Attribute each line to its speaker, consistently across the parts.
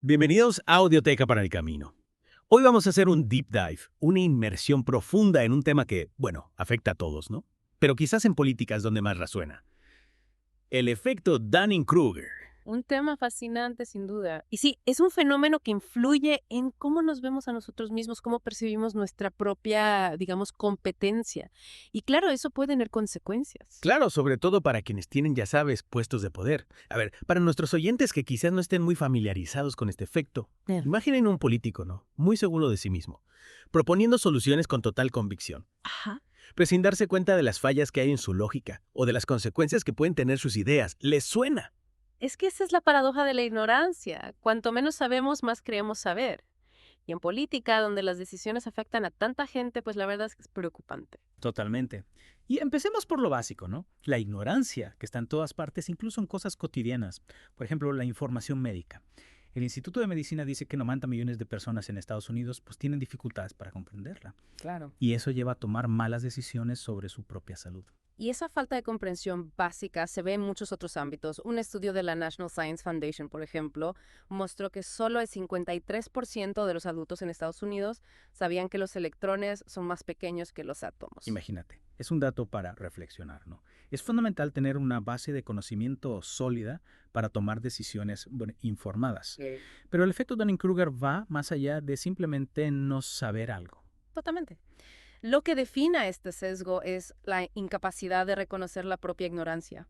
Speaker 1: Bienvenidos a Audioteca para el Camino. Hoy vamos a hacer un deep dive, una inmersión profunda en un tema que, bueno, afecta a todos, ¿no? Pero quizás en política es donde más resuena. El efecto Dunning-Kruger.
Speaker 2: Un tema fascinante, sin duda. Y sí, es un fenómeno que influye en cómo nos vemos a nosotros mismos, cómo percibimos nuestra propia, digamos, competencia. Y claro, eso puede tener consecuencias.
Speaker 1: Claro, sobre todo para quienes tienen, ya sabes, puestos de poder. A ver, para nuestros oyentes que quizás no estén muy familiarizados con este efecto,
Speaker 2: Bien.
Speaker 1: imaginen un político, ¿no? Muy seguro de sí mismo, proponiendo soluciones con total convicción,
Speaker 2: Ajá.
Speaker 1: pero sin darse cuenta de las fallas que hay en su lógica o de las consecuencias que pueden tener sus ideas. ¿Les suena?
Speaker 2: Es que esa es la paradoja de la ignorancia. Cuanto menos sabemos, más creemos saber. Y en política, donde las decisiones afectan a tanta gente, pues la verdad es que es preocupante.
Speaker 3: Totalmente. Y empecemos por lo básico, ¿no? La ignorancia, que está en todas partes, incluso en cosas cotidianas. Por ejemplo, la información médica. El Instituto de Medicina dice que 90 millones de personas en Estados Unidos pues tienen dificultades para comprenderla.
Speaker 2: Claro.
Speaker 3: Y eso lleva a tomar malas decisiones sobre su propia salud.
Speaker 2: Y esa falta de comprensión básica se ve en muchos otros ámbitos. Un estudio de la National Science Foundation, por ejemplo, mostró que solo el 53% de los adultos en Estados Unidos sabían que los electrones son más pequeños que los átomos.
Speaker 3: Imagínate, es un dato para reflexionar, ¿no? Es fundamental tener una base de conocimiento sólida para tomar decisiones informadas.
Speaker 2: Sí.
Speaker 3: Pero el efecto Dunning-Kruger va más allá de simplemente no saber algo.
Speaker 2: Totalmente. Lo que define a este sesgo es la incapacidad de reconocer la propia ignorancia.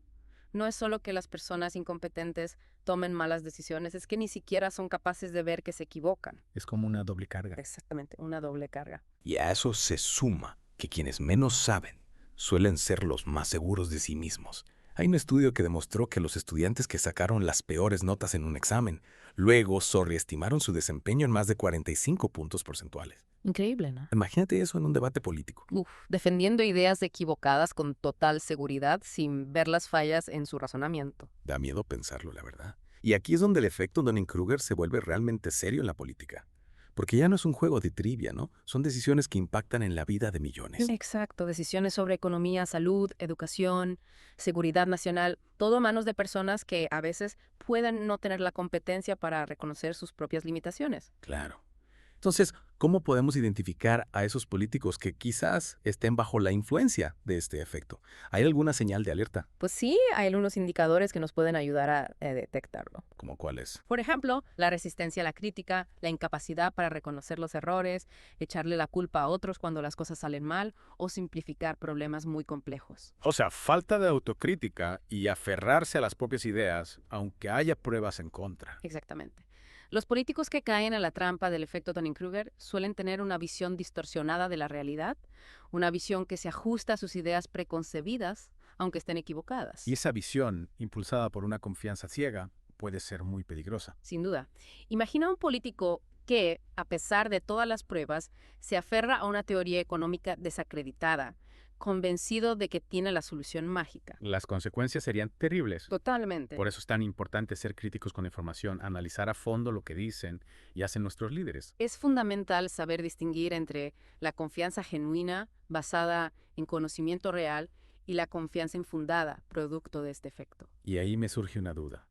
Speaker 2: No es solo que las personas incompetentes tomen malas decisiones, es que ni siquiera son capaces de ver que se equivocan.
Speaker 3: Es como una doble carga.
Speaker 2: Exactamente, una doble carga.
Speaker 4: Y a eso se suma que quienes menos saben suelen ser los más seguros de sí mismos. Hay un estudio que demostró que los estudiantes que sacaron las peores notas en un examen luego sobreestimaron su desempeño en más de 45 puntos porcentuales.
Speaker 2: Increíble, ¿no?
Speaker 4: Imagínate eso en un debate político.
Speaker 2: Defendiendo ideas equivocadas con total seguridad sin ver las fallas en su razonamiento.
Speaker 4: Da miedo pensarlo, la verdad. Y aquí es donde el efecto Dunning-Kruger se vuelve realmente serio en la política. Porque ya no es un juego de trivia, ¿no? Son decisiones que impactan en la vida de millones.
Speaker 2: Exacto, decisiones sobre economía, salud, educación, seguridad nacional, todo a manos de personas que a veces pueden no tener la competencia para reconocer sus propias limitaciones.
Speaker 4: Claro. Entonces, ¿cómo podemos identificar a esos políticos que quizás estén bajo la influencia de este efecto? ¿Hay alguna señal de alerta?
Speaker 2: Pues sí, hay algunos indicadores que nos pueden ayudar a detectarlo.
Speaker 4: ¿Cómo cuál es?
Speaker 2: Por ejemplo, la resistencia a la crítica, la incapacidad para reconocer los errores, echarle la culpa a otros cuando las cosas salen mal o simplificar problemas muy complejos.
Speaker 5: O sea, falta de autocrítica y aferrarse a las propias ideas, aunque haya pruebas en contra.
Speaker 2: Exactamente. Los políticos que caen a la trampa del efecto Dunning-Kruger suelen tener una visión distorsionada de la realidad, una visión que se ajusta a sus ideas preconcebidas, aunque estén equivocadas.
Speaker 5: Y esa visión, impulsada por una confianza ciega, puede ser muy peligrosa.
Speaker 2: Sin duda. Imagina un político que, a pesar de todas las pruebas, se aferra a una teoría económica desacreditada, convencido de que tiene la solución mágica.
Speaker 5: Las consecuencias serían terribles.
Speaker 2: Totalmente.
Speaker 5: Por eso es tan importante ser críticos con la información, analizar a fondo lo que dicen y hacen nuestros líderes.
Speaker 2: Es fundamental saber distinguir entre la confianza genuina, basada en conocimiento real, y la confianza infundada, producto de este efecto.
Speaker 5: Y ahí me surge una duda.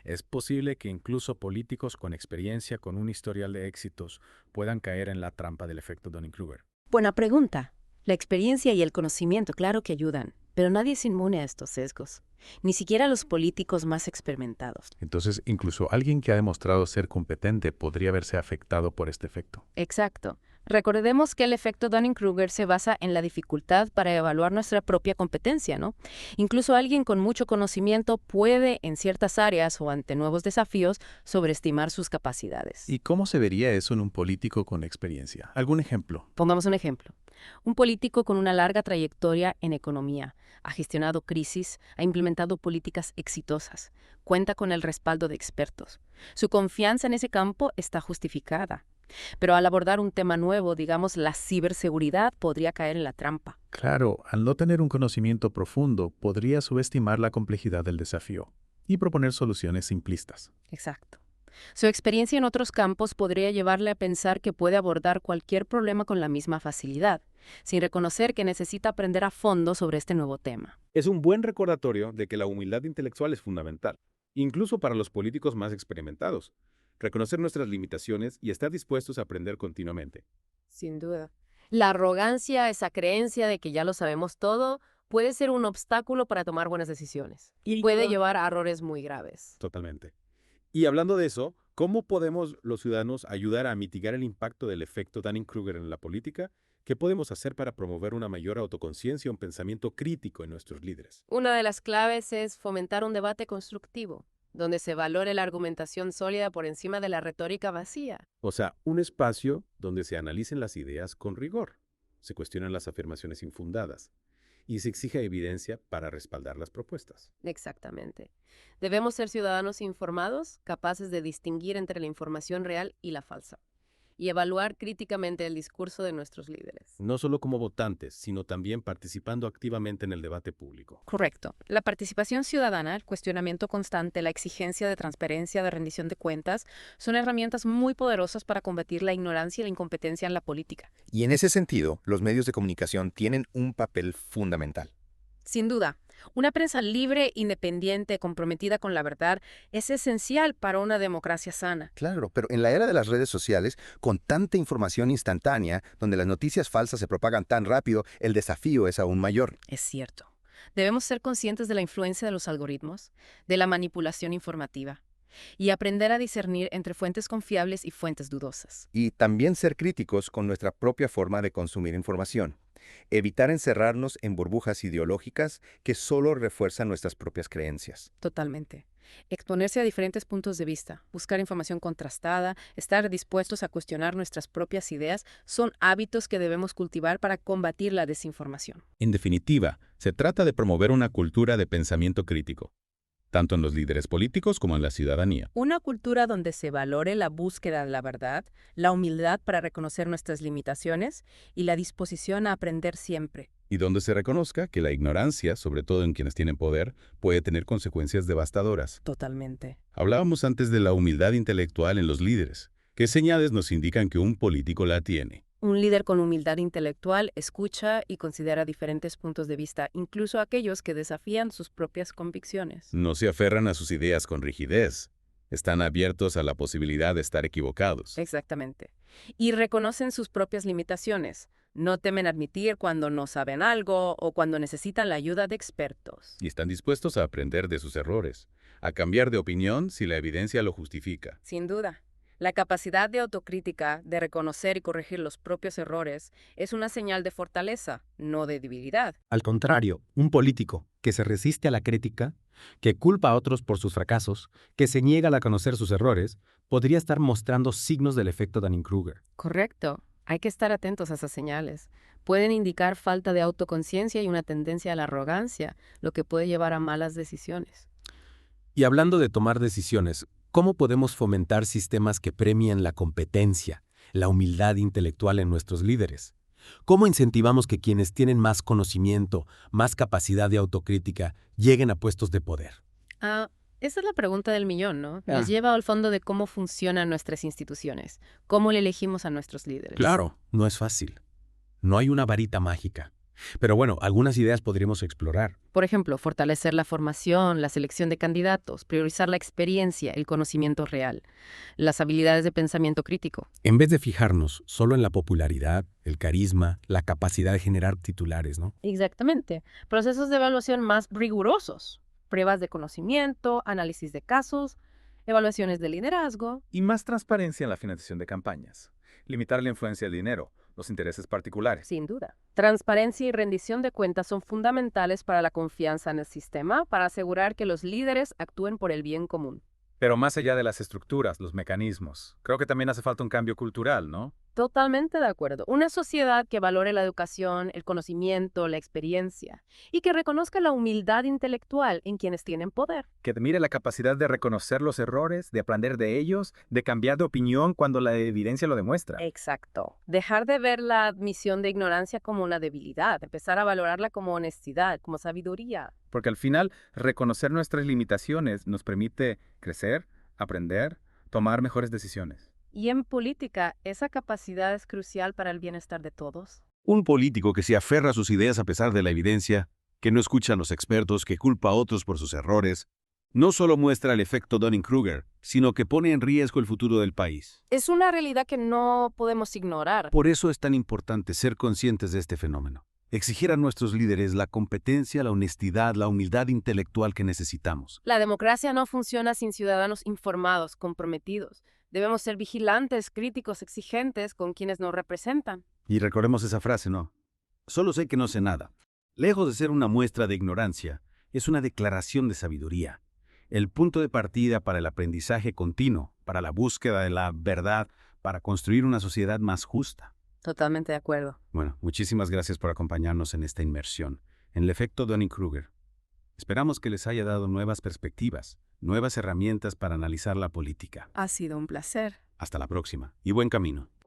Speaker 5: ¿Es posible que incluso políticos con experiencia, con un historial de éxitos, puedan caer en la trampa del efecto Dunning-Kruger?
Speaker 2: Buena pregunta. La experiencia y el conocimiento, claro que ayudan, pero nadie es inmune a estos sesgos, ni siquiera los políticos más experimentados.
Speaker 6: Entonces, incluso alguien que ha demostrado ser competente podría verse afectado por este efecto.
Speaker 2: Exacto. Recordemos que el efecto Dunning-Kruger se basa en la dificultad para evaluar nuestra propia competencia, ¿no? Incluso alguien con mucho conocimiento puede, en ciertas áreas o ante nuevos desafíos, sobreestimar sus capacidades.
Speaker 6: ¿Y cómo se vería eso en un político con experiencia? ¿Algún ejemplo?
Speaker 2: Pongamos un ejemplo. Un político con una larga trayectoria en economía, ha gestionado crisis, ha implementado políticas exitosas, cuenta con el respaldo de expertos. Su confianza en ese campo está justificada. Pero al abordar un tema nuevo, digamos la ciberseguridad, podría caer en la trampa.
Speaker 6: Claro, al no tener un conocimiento profundo, podría subestimar la complejidad del desafío y proponer soluciones simplistas.
Speaker 2: Exacto. Su experiencia en otros campos podría llevarle a pensar que puede abordar cualquier problema con la misma facilidad, sin reconocer que necesita aprender a fondo sobre este nuevo tema.
Speaker 5: Es un buen recordatorio de que la humildad intelectual es fundamental, incluso para los políticos más experimentados.
Speaker 7: reconocer nuestras limitaciones y estar dispuestos a aprender continuamente.
Speaker 2: Sin duda. La arrogancia, esa creencia de que ya lo sabemos todo, puede ser un obstáculo para tomar buenas decisiones. Y puede llevar a errores muy graves.
Speaker 7: Totalmente. Y hablando de eso, ¿cómo podemos los ciudadanos ayudar a mitigar el impacto del efecto Dunning-Kruger en la política? ¿Qué podemos hacer para promover una mayor autoconciencia y un pensamiento crítico en nuestros líderes?
Speaker 2: Una de las claves es fomentar un debate constructivo, donde se valore la argumentación sólida por encima de la retórica vacía.
Speaker 7: O sea, un espacio donde se analicen las ideas con rigor, se cuestionan las afirmaciones infundadas y se exige evidencia para respaldar las propuestas.
Speaker 2: Exactamente. Debemos ser ciudadanos informados, capaces de distinguir entre la información real y la falsa, y evaluar críticamente el discurso de nuestros líderes.
Speaker 7: No solo como votantes, sino también participando activamente en el debate público.
Speaker 8: Correcto. La participación ciudadana, el cuestionamiento constante, la exigencia de transparencia, de rendición de cuentas, son herramientas muy poderosas para combatir la ignorancia y la incompetencia en la política.
Speaker 9: Y en ese sentido, los medios de comunicación tienen un papel fundamental.
Speaker 8: Sin duda, una prensa libre, independiente, comprometida con la verdad, es esencial para una democracia sana.
Speaker 9: Claro, pero en la era de las redes sociales, con tanta información instantánea, donde las noticias falsas se propagan tan rápido, el desafío es aún mayor.
Speaker 8: Es cierto. Debemos ser conscientes de la influencia de los algoritmos, de la manipulación informativa, y aprender a discernir entre fuentes confiables y fuentes dudosas.
Speaker 9: Y también ser críticos con nuestra propia forma de consumir información. Evitar encerrarnos en burbujas ideológicas que solo refuerzan nuestras propias creencias.
Speaker 8: Totalmente. Exponerse a diferentes puntos de vista, buscar información contrastada, estar dispuestos a cuestionar nuestras propias ideas, son hábitos que debemos cultivar para combatir la desinformación.
Speaker 4: En definitiva, se trata de promover una cultura de pensamiento crítico, tanto en los líderes políticos como en la ciudadanía.
Speaker 8: Una cultura donde se valore la búsqueda de la verdad, la humildad para reconocer nuestras limitaciones y la disposición a aprender siempre.
Speaker 4: Y donde se reconozca que la ignorancia, sobre todo en quienes tienen poder, puede tener consecuencias devastadoras.
Speaker 8: Totalmente.
Speaker 4: Hablábamos antes de la humildad intelectual en los líderes. ¿Qué señales nos indican que un político la tiene?
Speaker 2: Un líder con humildad intelectual escucha y considera diferentes puntos de vista, incluso aquellos que desafían sus propias convicciones.
Speaker 4: No se aferran a sus ideas con rigidez. Están abiertos a la posibilidad de estar equivocados.
Speaker 2: Exactamente. Y reconocen sus propias limitaciones. No temen admitir cuando no saben algo o cuando necesitan la ayuda de expertos.
Speaker 4: Y están dispuestos a aprender de sus errores, a cambiar de opinión si la evidencia lo justifica.
Speaker 2: Sin duda. La capacidad de autocrítica, de reconocer y corregir los propios errores, es una señal de fortaleza, no de debilidad.
Speaker 1: Al contrario, un político que se resiste a la crítica, que culpa a otros por sus fracasos, que se niega a conocer sus errores, podría estar mostrando signos del efecto Dunning-Kruger.
Speaker 2: Correcto. Hay que estar atentos a esas señales. Pueden indicar falta de autoconciencia y una tendencia a la arrogancia, lo que puede llevar a malas decisiones.
Speaker 1: Y hablando de tomar decisiones, ¿cómo podemos fomentar sistemas que premien la competencia, la humildad intelectual en nuestros líderes? ¿Cómo incentivamos que quienes tienen más conocimiento, más capacidad de autocrítica, lleguen a puestos de poder?
Speaker 2: Esa es la pregunta del millón, ¿no? Nos lleva al fondo de cómo funcionan nuestras instituciones, cómo le elegimos a nuestros líderes.
Speaker 1: Claro, no es fácil. No hay una varita mágica. Pero bueno, algunas ideas podríamos explorar.
Speaker 2: Por ejemplo, fortalecer la formación, la selección de candidatos, priorizar la experiencia, el conocimiento real, las habilidades de pensamiento crítico.
Speaker 1: En vez de fijarnos solo en la popularidad, el carisma, la capacidad de generar titulares, ¿no?
Speaker 2: Exactamente. Procesos de evaluación más rigurosos. Pruebas de conocimiento, análisis de casos, evaluaciones de liderazgo.
Speaker 5: Y más transparencia en la financiación de campañas. Limitar la influencia del dinero, los intereses particulares.
Speaker 2: Sin duda. Transparencia y rendición de cuentas son fundamentales para la confianza en el sistema, para asegurar que los líderes actúen por el bien común.
Speaker 5: Pero más allá de las estructuras, los mecanismos, creo que también hace falta un cambio cultural, ¿no?
Speaker 2: Totalmente de acuerdo. Una sociedad que valore la educación, el conocimiento, la experiencia y que reconozca la humildad intelectual en quienes tienen poder.
Speaker 5: Que mire la capacidad de reconocer los errores, de aprender de ellos, de cambiar de opinión cuando la evidencia lo demuestra.
Speaker 2: Exacto. Dejar de ver la admisión de ignorancia como una debilidad, empezar a valorarla como honestidad, como sabiduría.
Speaker 5: Porque al final, reconocer nuestras limitaciones nos permite crecer, aprender, tomar mejores decisiones.
Speaker 2: Y en política, esa capacidad es crucial para el bienestar de todos.
Speaker 10: Un político que se aferra a sus ideas a pesar de la evidencia, que no escucha a los expertos, que culpa a otros por sus errores, no solo muestra el efecto Dunning-Kruger, sino que pone en riesgo el futuro del país.
Speaker 2: Es una realidad que no podemos ignorar.
Speaker 10: Por eso es tan importante ser conscientes de este fenómeno. Exigir a nuestros líderes la competencia, la honestidad, la humildad intelectual que necesitamos.
Speaker 2: La democracia no funciona sin ciudadanos informados, comprometidos. Debemos ser vigilantes, críticos, exigentes con quienes nos representan.
Speaker 10: Y recordemos esa frase, ¿no? Solo sé que no sé nada. Lejos de ser una muestra de ignorancia, es una declaración de sabiduría. El punto de partida para el aprendizaje continuo, para la búsqueda de la verdad, para construir una sociedad más justa.
Speaker 2: Totalmente de acuerdo.
Speaker 10: Bueno, muchísimas gracias por acompañarnos en esta inmersión en el efecto Dunning-Kruger. Esperamos que les haya dado nuevas perspectivas, nuevas herramientas para analizar la política.
Speaker 8: Ha sido un placer.
Speaker 10: Hasta la próxima y buen camino.